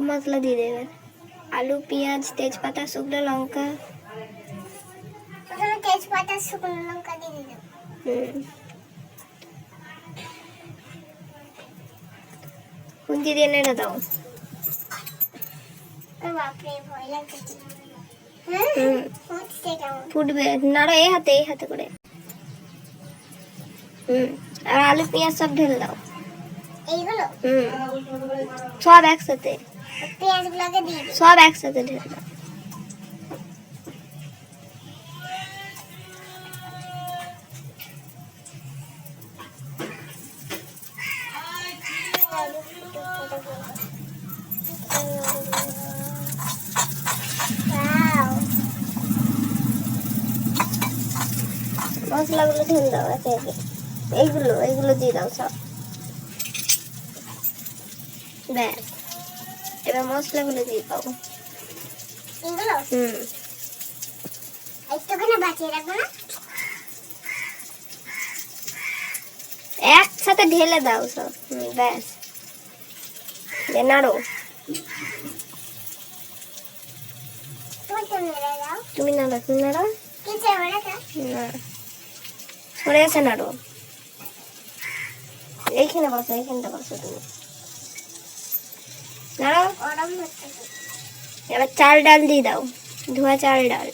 মশলা দিয়ে দেবেন, আলু, পেঁয়াজ, তেজপাতা, শুকনো লঙ্কা। তেজপাতা শুকনো লঙ্কা দিয়ে দিলাম। খুন্তি দিয়ে নেড়ে দাও। বাপরে ভয় লাগছে। ফুটবে, নাড়ো এই হাতে করে। আর আলু পেঁয়াজ সব ঢেলে দাও। এইগুলো সব একসাথে, পেঁয়াজগুলোকে দিয়ে দিই। সব একসাথে ঢেলে দাও। মশলাগুলো ঢেলে দাও একে একে। এইগুলো দিয়ে দাও সব। ব্যাস, এবার মশলাগুলো দিয়ে দাও। এগুলো একটুখানি বাঁচিয়ে রাখবো না? একসাথে ঢেলে দাও সব। ব্যাস, নাড়ো। তুমি নাড়ো, না সরে এসে নাড়ো। এইখানে বসো, এইখানটা বসো তুমি। নাড়ো। এবার চাল ডাল দিয়ে দাও, ধোয়া চাল ডাল।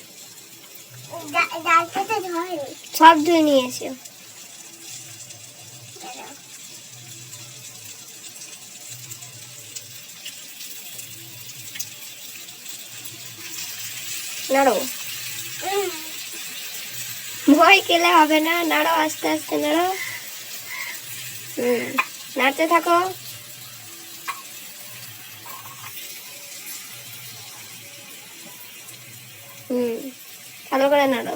সব ধুয়ে নিয়ে এসো। নাড়ো, ভয় খেলে হবে না, নাড়ো আস্তে আস্তে নাড়ো। নাড়তে থাকো। ভালো করে নাড়ো।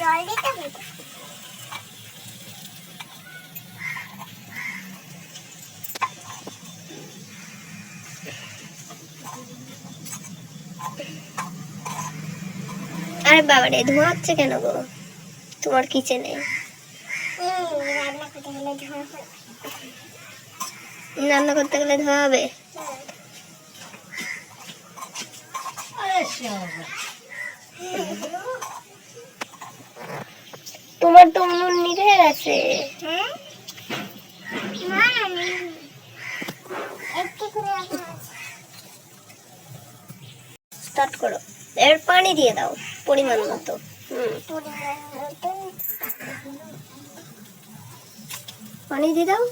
জল দিতে হবে। আরে বাবারে, ধোঁয়া হচ্ছে কেন গো তোমার কিচেনে? রান্না করতে গেলে ধোঁয়া হবে? তোমার তো নুন নিভে গেছে। স্টার্ট করো। এর পানি দিয়ে দাও পরিমাণ মতো। পানি দিয়ে দাও।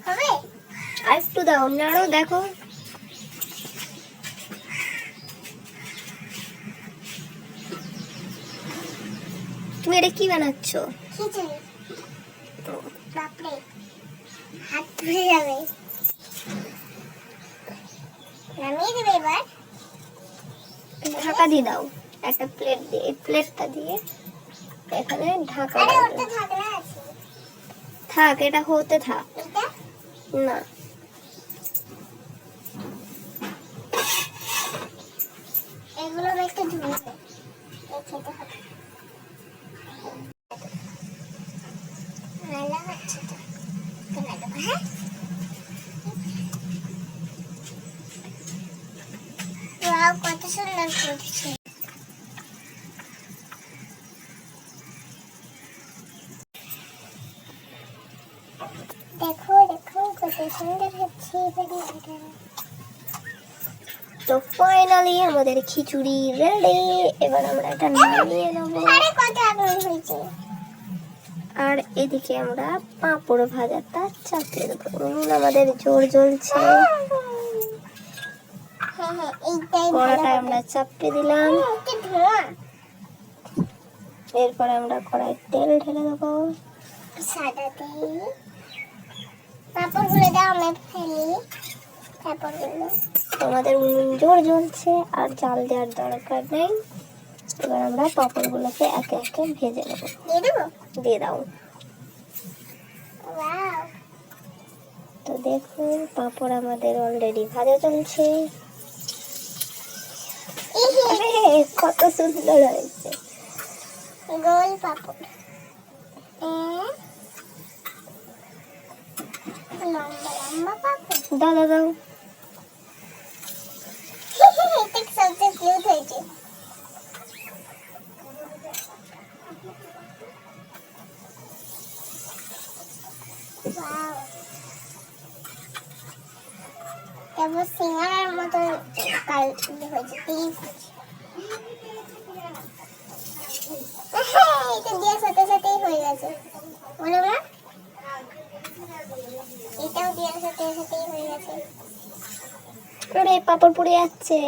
হবে? আর একটু দাও, নাড়ো, দেখো। তুমি এটা কি বানাচ্ছ? খিচুড়ি। বাপরে, হাত ধুয়ে যাবে। নামিয়ে দেবে এবার। ঢাকা দিয়ে দাও একটা প্লেট দিয়ে। এই প্লেটটা দিয়ে এখানে ঢাকা আরে দাও। ওটা ঢাকনা আছে। থাক, এটা হতে থাক। এটা না, এগুলো একটু ধুয়ে দে। খেতে হবে। ভালো হচ্ছে তো। কেন দেবো? হ্যাঁ, ওয়াও, কত সুন্দর করছে। দেখো দেখো কত সুন্দর হচ্ছে। তো ফাইনালি আমাদের খিচুড়ি রেডি। এবার আমরা এটা নামিয়ে নেবো। আরে কত আগুন হয়েছে। আর এদিকে আমরা পাঁপড় ভাজাটা চাপিয়ে দেবো। আমাদের জোর জ্বলছে। কড়াটায় আমরা চাপিয়ে দিলাম। এরপরে আমরা কড়াই তেল ঢেলে দেবো। সাদা তেল। পাঁপড়গুলো দাও, আমি ফেলি পাঁপড়গুলো। আমাদের উনুন জোর জ্বলছে, আর জাল দেওয়ার দরকার নেই। এবার আমরা পাঁপড়গুলোকে একে একে ভেজে নেবো। দিয়ে দেবো? দিয়ে দাও। ওয়াও, তো দেখুন পাঁপড় আমাদের অলরেডি ভাজা চলছে। কত সুন্দর হয়েছে। গোল পাপড় লম্বা লম্বা পাপড়। দাও দাও দাও। এটা সবচেয়ে কিউট হয়েছে। Wow. কেবল সিঙ্গারার মতো কাল হয়েছে এটা দিয়ে সাথে সাথেই হয়ে গেছে বলো না, এটাও দেওয়ার সাথে সাথেই হয়ে গেছে। আরে পাপড় পড়ে যাচ্ছে।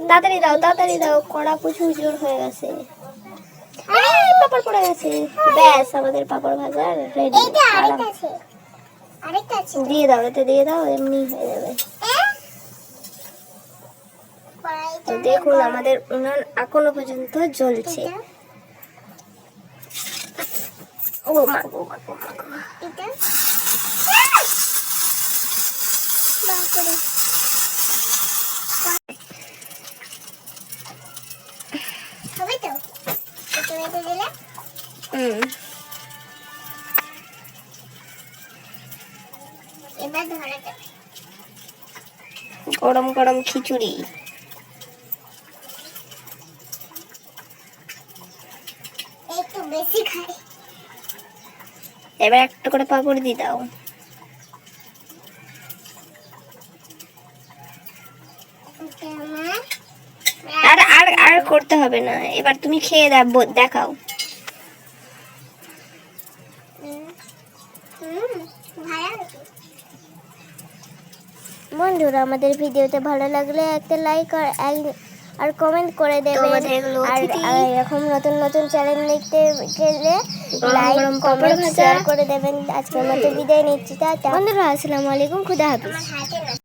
তাড়াতাড়ি দাও, কড়া প্রচুর জোর হয়ে গেছে। পাপড় পড়ে গেছে। ব্যাস, আমাদের পাপড় ভাজা রেডি। এইটা আরেকটা আছে দিয়ে দাও, এতে দিয়ে দাও, এমনি হয়ে যাবে। তো দেখুন আমাদের উনান এখনো পর্যন্ত জ্বলছে। ও মা গো মা গো মা গো। এটা বাপরে হবে তো একটু এটা দিলে এবার ধরা যাবে। গরম গরম খিচুড়ি। একটু বেশি খাই। এবার একটা করে পাপড় দিয়ে দাও। আর আর আর করতে হবে না, এবার তুমি খেয়ে দেখাও। বন্ধুরা, আমাদের ভিডিওতে ভালো লাগলে একটা লাইক আর কমেন্ট করে দেবেন। আর এরকম নতুন নতুন চ্যানেল দেখতে গেলে লাইক কমেন্ট শেয়ার করে দেবেন। আজকের মতো বিদায় নিচ্ছি। টাটা বন্ধুরা, আসসালামু আলাইকুম, খুদা হাফেজ।